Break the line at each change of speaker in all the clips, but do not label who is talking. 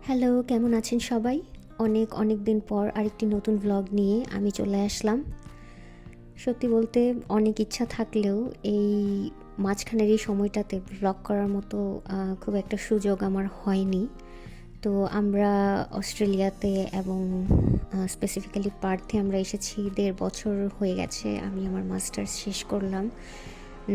Hello, কেমন আছেন সবাই? অনেক, অনেক দিন পর আরেকটি নতুন ভ্লগ নিয়ে আমি চলে আসলাম। সত্যি বলতে অনেক ইচ্ছা থাকলেও এই মাঝখানের এই সময়টাতে ভ্লগ করার মতো খুব একটা সুযোগ আমার হয়নি। তো আমরা অস্ট্রেলিয়াতে এবং স্পেসিফিক্যালি পার্থে আমরা এসেছি ১.৫ বছর হয়ে গেছে। আমি আমার মাস্টার্স শেষ করলাম।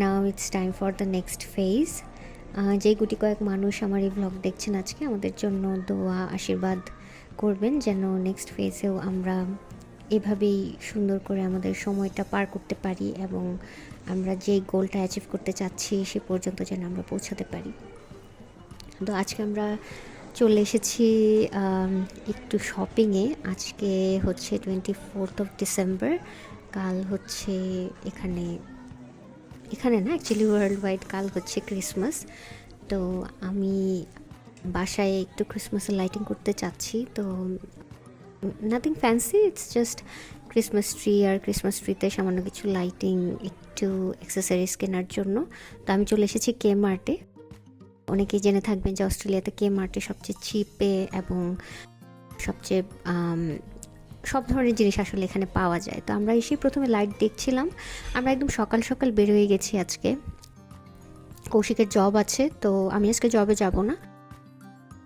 Now it's time for the next phase. যেই গুটি কয়েক মানুষ আমার এই ভ্লগ দেখছেন আজকে, আমাদের জন্য দোয়া আশীর্বাদ করবেন যেন নেক্সট ফেজেও আমরা এভাবেই সুন্দর করে আমাদের সময়টা পার করতে পারি এবং আমরা যেই গোলটা অ্যাচিভ করতে চাচ্ছি সে পর্যন্ত যেন আমরা পৌঁছাতে পারি। তো আজকে আমরা চলে এসেছি একটু শপিংয়ে। আজকে হচ্ছে 24 ডিসেম্বর। কাল হচ্ছে এখানে এখানে না, অ্যাকচুয়ালি ওয়ার্ল্ড ওয়াইড কাল হচ্ছে ক্রিসমাস। তো আমি বাসায় একটু ক্রিসমাসের লাইটিং করতে চাচ্ছি। তো nothing fancy, it's just Christmas tree আর ক্রিসমাস ট্রিতে সামান্য কিছু লাইটিং, একটু অ্যাক্সেসরিজ কেনার জন্য। তো আমি চলে এসেছি কে মার্টে। অনেকেই জেনে থাকবেন যে অস্ট্রেলিয়াতে কে মার্টে সবচেয়ে চিপে এবং সবচেয়ে সব ধরনের জিনিস আসলে এখানে পাওয়া যায়। তো আমরা এসেই প্রথমে লাইট দেখছিলাম। আমরা একদম সকাল সকাল বের হয়ে গেছি আজকে। কৌশিকের জব আছে, তো আমি আজকে জবে যাব না।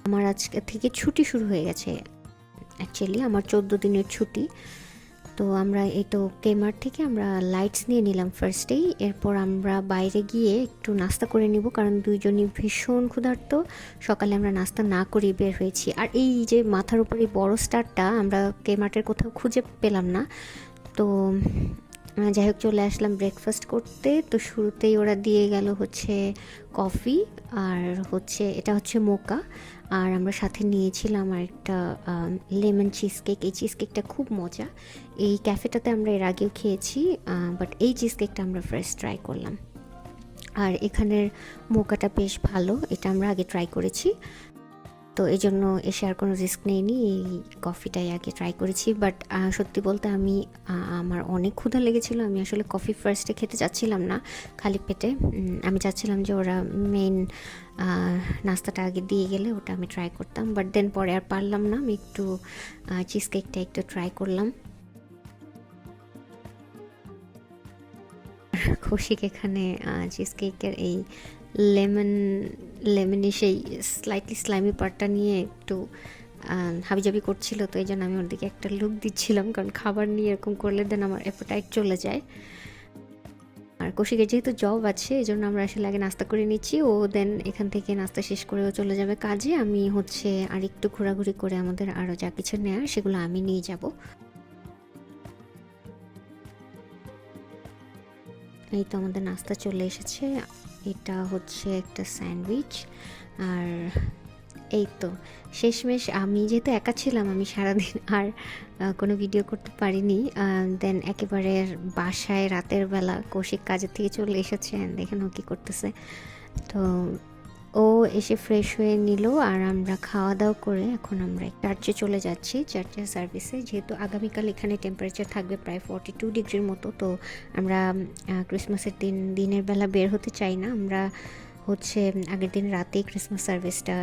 আমার আজকে থেকে ছুটি শুরু হয়ে গেছে। অ্যাকচুয়ালি আমার 14 দিনের ছুটি। তো আমরা এই তো কেমার থেকে আমরা লাইটস নিয়ে নিলাম ফার্স্টেই। এরপর আমরা বাইরে গিয়ে একটু নাস্তা করে নিব, কারণ দুইজনই ভীষণ ক্ষুধার্ত। সকালে আমরা নাস্তা না করেই বের হয়েছি। আর এই যে মাথার উপরে বড় স্টারটা আমরা কেমার্টের কোথাও খুঁজে পেলাম না। তো যাই হোক, চলে আসলাম ব্রেকফাস্ট করতে। তো শুরুতেই ওরা দিয়ে গেল হচ্ছে কফি, আর হচ্ছে এটা হচ্ছে মোকা। আর আমরা সাথে নিয়েছিলাম আর একটা লেমন চিজ কেক। এই চিজ কেকটা খুব মজা। এই ক্যাফেটাতে আমরা এর আগেও খেয়েছি, বাট এই চিজ কেকটা আমরা ফার্স্ট ট্রাই করলাম। আর এখানের মোকাটা বেশ ভালো, এটা আমরা আগে ট্রাই করেছি। তো এই জন্য এসে আর কোনো রিস্ক নেইনি, এই কফিটাই আগে ট্রাই করেছি। বাট সত্যি বলতে আমার অনেক ক্ষুধা লেগেছিল। আমি আসলে কফি ফার্স্টে খেতে চাচ্ছিলাম না খালি পেটে। আমি চাচ্ছিলাম যে ওরা মেইন নাস্তাটা আগে দিয়ে গেলে ওটা আমি ট্রাই করতাম, বাট দেন পরে আর পারলাম না। আমি একটু চিজ কেকটা একটু ট্রাই করলাম। কৌশিক এখানে চিজ কেকের এই লেমন লেমনি সেই স্লাইটলি স্লাইমি পার্টটা নিয়ে একটু হাবিজাবি করছিল। তো এই জন্য আমি ওর দিকে একটা লুক দিচ্ছিলাম, কারণ খাবার নিয়ে এরকম করলে দেন আমার অ্যাপেটাইট চলে যায়। আর কৌশিকের যেহেতু জব আছে এই জন্য আমরা আসলে আগে নাস্তা করে নিচ্ছি। ও দেন এখান থেকে নাস্তা শেষ করে ও চলে যাবে কাজে। আমি হচ্ছে আর একটু ঘোরাঘুরি করে আমাদের আরও যা কিছু নেওয়ার সেগুলো আমি নিয়ে যাব। এই তো আমাদের নাস্তা চলে এসেছে। এটা হচ্ছে একটা স্যান্ডউইচ। আর এই তো শেষমেশ আমি যেহেতু একা ছিলাম, আমি সারাদিন আর কোনো ভিডিও করতে পারিনি। দেন একেবারে বাসায় রাতের বেলা কৌশিক কাজের থেকে চলে এসেছে, দেখেন ও কী করতেছে। তো ও এসে ফ্রেশ হয়ে নিল, আর আমরা খাওয়া দাওয়া করে এখন আমরা চার্চে চলে যাচ্ছি, চার্চের সার্ভিসে। যেহেতু আগামীকাল এখানে টেম্পারেচার থাকবে প্রায় 42 ডিগ্রির মতো। তো আমরা ক্রিসমাসের দিনের বেলা বের হতে চাই না। আমরা হচ্ছে আগের দিন রাতেই ক্রিসমাস সার্ভিসটা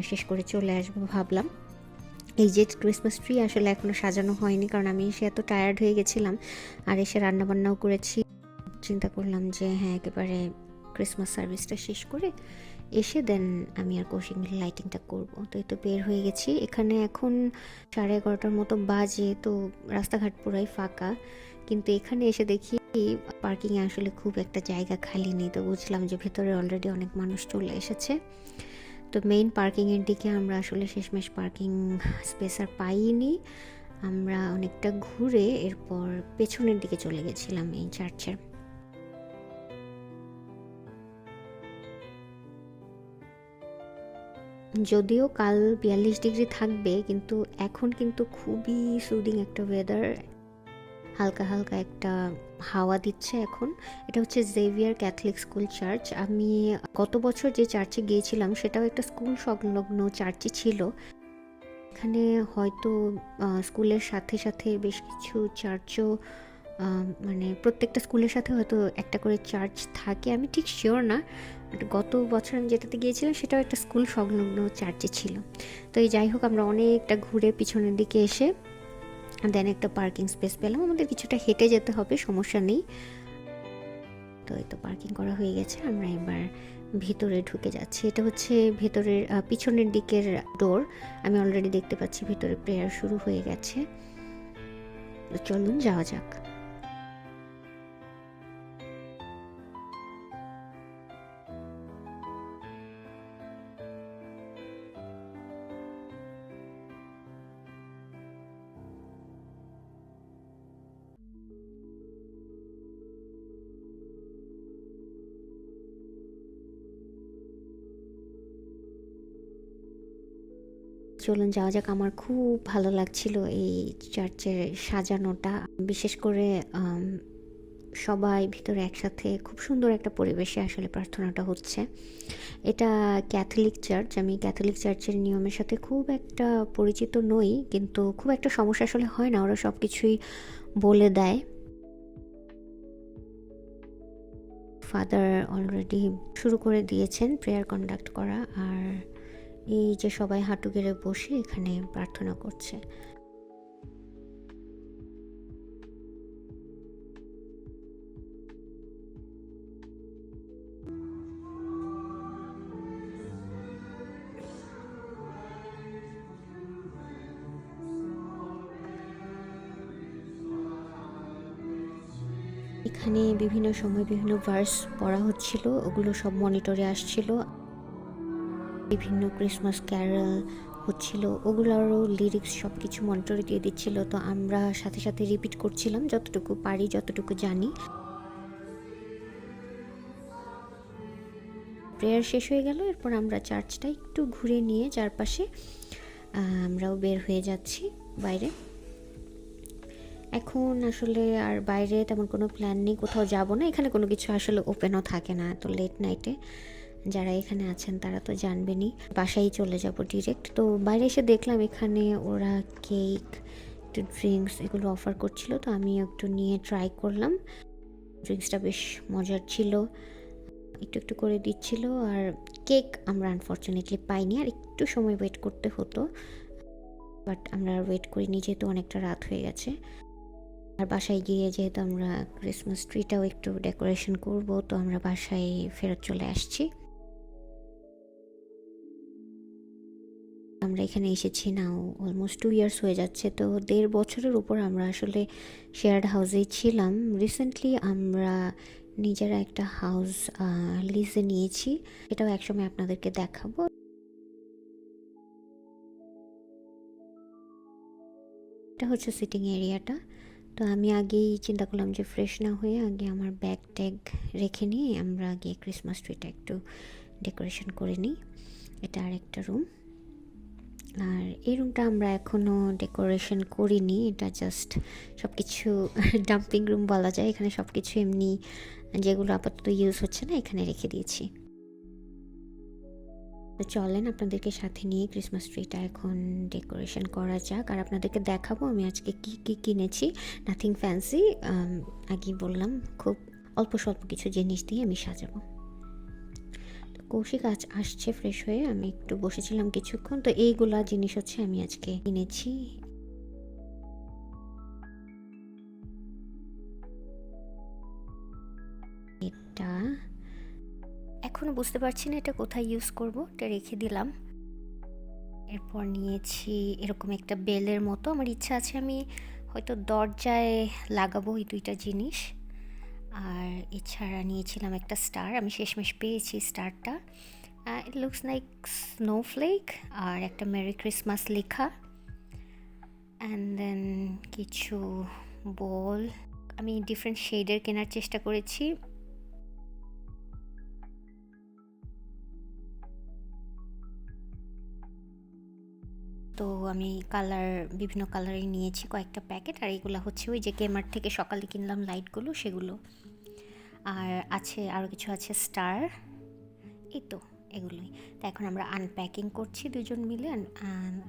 শেষ করে চলে আসবো ভাবলাম। এই যে ক্রিসমাস ট্রি আসলে এখনও সাজানো হয়নি, কারণ আমি এসে এত টায়ার্ড হয়ে গেছিলাম আর এসে রান্নাবান্নাও করেছি। চিন্তা করলাম যে হ্যাঁ, একেবারে ক্রিসমাস সার্ভিসটা শেষ করে এসে দেন আমি আর কৌশিক মিলে লাইটিংটা করবো। তো এই তো বের হয়ে গেছি। এখানে এখন 11:30টার মতো বাজে। তো রাস্তাঘাট পুরাই ফাঁকা, কিন্তু এখানে এসে দেখি পার্কিংয়ে আসলে খুব একটা জায়গা খালি নেই। তো বুঝলাম যে ভেতরে অলরেডি অনেক মানুষ চলে এসেছে। তো মেইন পার্কিংয়ের দিকে আমরা আসলে শেষমেশ পার্কিং স্পেস আর পাইনি। আমরা অনেকটা ঘুরে এরপর পেছনের দিকে চলে গেছিলাম এই চার্চের। যদিও কাল 42 ডিগ্রি থাকবে, কিন্তু এখন কিন্তু খুবই সুদিং একটা ওয়েদার। হালকা হালকা একটা হাওয়া দিচ্ছে এখন। এটা হচ্ছে জেভিয়ার ক্যাথলিক স্কুল চার্চ। আমি গত বছর যে চার্চে গিয়েছিলাম সেটাও একটা স্কুল সংলগ্ন চার্চই ছিল। এখানে হয়তো স্কুলের সাথে সাথে বেশ কিছু চার্চও, মানে প্রত্যেকটা স্কুলের সাথে হয়তো একটা করে চার্চ থাকে, আমি ঠিক শিওর না। গত বছর আমি যেটাতে গিয়েছিলাম সেটাও একটা স্কুল সংলগ্ন চার্চে ছিল। তো এই যাই হোক, আমরা অনেকটা ঘুরে পিছনের দিকে এসে দেন একটা পার্কিং স্পেস পেলাম। আমাদের কিছুটা হেঁটে যেতে হবে, সমস্যা নেই। তো এই তো পার্কিং করা হয়ে গেছে, আমরা এবার ভিতরে ঢুকে যাচ্ছি। এটা হচ্ছে ভেতরের পিছনের দিকের ডোর। আমি অলরেডি দেখতে পাচ্ছি ভেতরে প্রেয়ার শুরু হয়ে গেছে। তো চলুন যাওয়া যাক। চলুন যাওয়া যাক। আমার খুব ভালো লাগছিল এই চার্চের সাজানোটা, বিশেষ করে সবাই ভিতরে একসাথে খুব সুন্দর একটা পরিবেশে আসলে প্রার্থনাটা হচ্ছে। এটা ক্যাথলিক চার্চ। আমি ক্যাথলিক চার্চের নিয়মের সাথে খুব একটা পরিচিত নই, কিন্তু খুব একটা সমস্যা আসলে হয় না, ওরা সব কিছুই বলে দেয়। ফাদার অলরেডি শুরু করে দিয়েছেন প্রেয়ার কন্ডাক্ট করা, আর এই যে সবাই হাঁটু গেড়ে বসে এখানে প্রার্থনা করছে। এখানে বিভিন্ন সময় বিভিন্ন ভার্স পড়া হচ্ছিল, ওগুলো সব মনিটরে আসছিল। বিভিন্ন ক্রিসমাস ক্যারল হচ্ছিল, ওগুলোরও লিরিক্স সব কিছু মনিটরে দিয়ে দিচ্ছিল। তো আমরা সাথে সাথে রিপিট করছিলাম যতটুকু পারি, যতটুকু জানি। প্রেয়ার শেষ হয়ে গেল, এরপর আমরা চার্চটা একটু ঘুরে নিয়ে চারপাশে আমরাও বের হয়ে যাচ্ছি বাইরে। এখন আসলে আর বাইরে তেমন কোনো প্ল্যান নেই, কোথাও যাব না। এখানে কোনো কিছু আসলে ওপেনও থাকে না এত লেট নাইটে। যারা এখানে আছেন তারা তো জানবেনই, বাসায় চলে যাব ডিরেক্ট। তো বাইরে এসে দেখলাম এখানে ওরা কেক, একটু ড্রিঙ্কস এগুলো অফার করছিল, তো আমি একটু নিয়ে ট্রাই করলাম। ড্রিঙ্কসটা বেশ মজার ছিল, একটু একটু করে দিচ্ছিল। আর কেক আমরা আনফর্চুনেটলি পাইনি, আর একটু সময় ওয়েট করতে হতো, বাট আমরা আর ওয়েট করিনি যেহেতু অনেকটা রাত হয়ে গেছে। আর বাসায় গিয়ে যেহেতু আমরা ক্রিসমাস ট্রিটাও একটু ডেকোরেশন করব, তো আমরা বাসায় ফেরত চলে আসছি। আমরা এখানে এসেছি নাও অলমোস্ট 2 ইয়ার্স হয়ে যাচ্ছে। তো 1.5 বছরের উপর আমরা আসলে শেয়ার্ড হাউসেই ছিলাম। রিসেন্টলি আমরা নিজেরা একটা হাউস লিজে নিয়েছি, এটাও একসময় আপনাদেরকে দেখাবো। এটা হচ্ছে সিটিং এরিয়াটা। তো আমি আগেই চিন্তা করলাম যে ফ্রেশ না হয়ে আগে আমার ব্যাগ ট্যাগ রেখে নিয়ে আমরা গিয়ে ক্রিসমাস ট্রিটা একটু ডেকোরেশন করে নিই। এটা আরেকটা রুম, আর এই রুমটা আমরা এখনও ডেকোরেশন করিনি, এটা জাস্ট সব কিছু ডাম্পিং রুম বলা যায়। এখানে সব কিছু এমনি যেগুলো আপাতত ইউজ হচ্ছে না এখানে রেখে দিয়েছি। তো চলেন আপনাদেরকে সাথে নিয়ে ক্রিসমাস ট্রিটা এখন ডেকোরেশন করা যাক, আর আপনাদেরকে দেখাবো আমি আজকে কি কি কিনেছি। নাথিং ফ্যান্সি, আগেই বললাম খুব অল্প স্বল্প কিছু জিনিস দিয়ে আমি সাজাবো। কৌশিক আজ আসছে ফ্রেশ হয়ে, আমি একটু বসেছিলাম কিছুক্ষণ। তো এইগুলা জিনিস হচ্ছে আমি আজকে কিনেছি। এটা এখনো বুঝতে পারছি না এটা কোথায় ইউজ করব, এটা রেখে দিলাম। এরপর নিয়েছি এরকম একটা বেলের মতো, আমার ইচ্ছা আছে আমি হয়তো দরজায় লাগাবো এই দুইটা জিনিস। আর এছাড়া নিয়েছিলাম একটা স্টার, আমি শেষমেশ পেয়েছি স্টারটা। ইট লুকস লাইক স্নোফ্লেক, আর একটা মেরি ক্রিসমাস লেখা। অ্যান্ড দেন কিছু বল, আমি ডিফারেন্ট শেডের কেনার চেষ্টা করেছি। তো আমি বিভিন্ন কালারই নিয়েছি কয়েকটা প্যাকেট, আর এগুলো হচ্ছে ওই যে কেমার থেকে সকালে কিনলাম লাইটগুলো সেগুলো। আর আছে আরও কিছু আছে স্টার, এই তো এগুলোই। তো এখন আমরা আনপ্যাকিং করছি দুজন মিলে,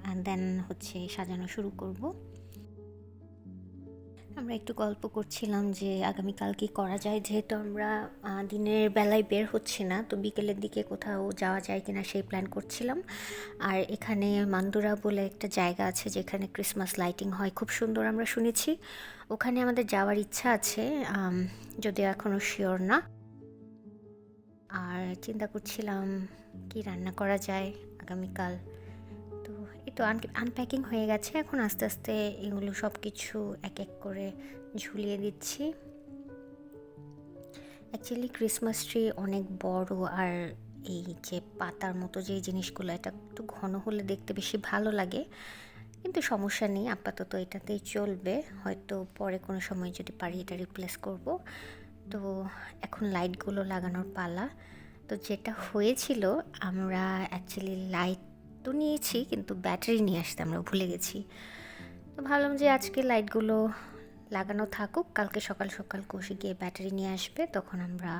অ্যান্ড দেন হচ্ছে সাজানো শুরু করব। আমরা একটু গল্প করছিলাম যে আগামীকাল কি করা যায়, যেহেতু আমরা দিনের বেলায় বের হচ্ছি না, তো বিকেলের দিকে কোথাও যাওয়া যায় কিনা সেই প্ল্যান করছিলাম। আর এখানে মান্দুরা বলে একটা জায়গা আছে যেখানে ক্রিসমাস লাইটিং হয় খুব সুন্দর, আমরা শুনেছি। ওখানে আমাদের যাওয়ার ইচ্ছা আছে, যদিও এখনও শিওর না। আর চিন্তা করছিলাম কি রান্না করা যায় আগামীকাল। তো এই তো আনপ্যাকিং হয়ে গেছে, এখন আস্তে আস্তে এগুলো সব কিছু এক এক করে ঝুলিয়ে দিচ্ছি। অ্যাকচুয়ালি ক্রিসমাস ট্রি অনেক বড়, আর এই যে পাতার মতো যে জিনিসগুলো, এটা একটু ঘন হলে দেখতে বেশি ভালো লাগে, কিন্তু সমস্যা নেই, আপাতত এটাতেই চলবে। হয়তো পরে কোনো সময় যদি পারি এটা রিপ্লেস করব। তো এখন লাইটগুলো লাগানোর পালা। তো যেটা হয়েছিল, আমরা অ্যাকচুয়ালি লাইট তো নিয়েছি কিন্তু ব্যাটারি নিয়ে আসতে আমরা ভুলে গেছি। তো ভাবলাম যে আজকে লাইটগুলো লাগানো থাকুক, কালকে সকাল সকাল কষে গিয়ে ব্যাটারি নিয়ে আসবে, তখন আমরা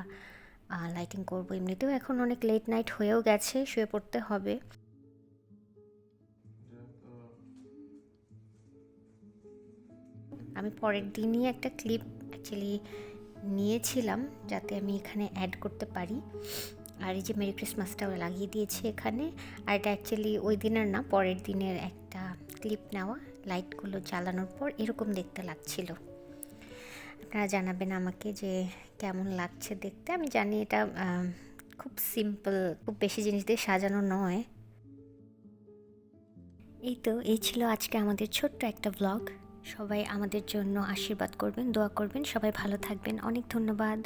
লাইটিং করব। এমনিতেও এখন অনেক লেট নাইট হয়েও গেছে, শুয়ে পড়তে হবে। আমি পরের দিনই একটা ক্লিপ অ্যাকচুয়ালি নিয়েছিলাম যাতে আমি এখানে অ্যাড করতে পারি। আর এই যে মেরি ক্রিসমাসটাও লাগিয়ে দিয়েছি এখানে। আর এটা অ্যাকচুয়ালি ওই দিনের না, পরের দিনের একটা ক্লিপ নেওয়া। লাইটগুলো জ্বালানোর পর এরকম দেখতে লাগছিল। আপনারা জানাবেন আমাকে যে কেমন লাগছে দেখতে। আমি জানি এটা খুব সিম্পল, খুব বেশি জিনিস দিয়ে সাজানো নয়। এই ছিল আজকে আমাদের ছোট্ট একটা ব্লগ। সবাই আমাদের জন্য আশীর্বাদ করবেন, দোয়া করবেন, সবাই ভালো থাকবেন। অনেক ধন্যবাদ।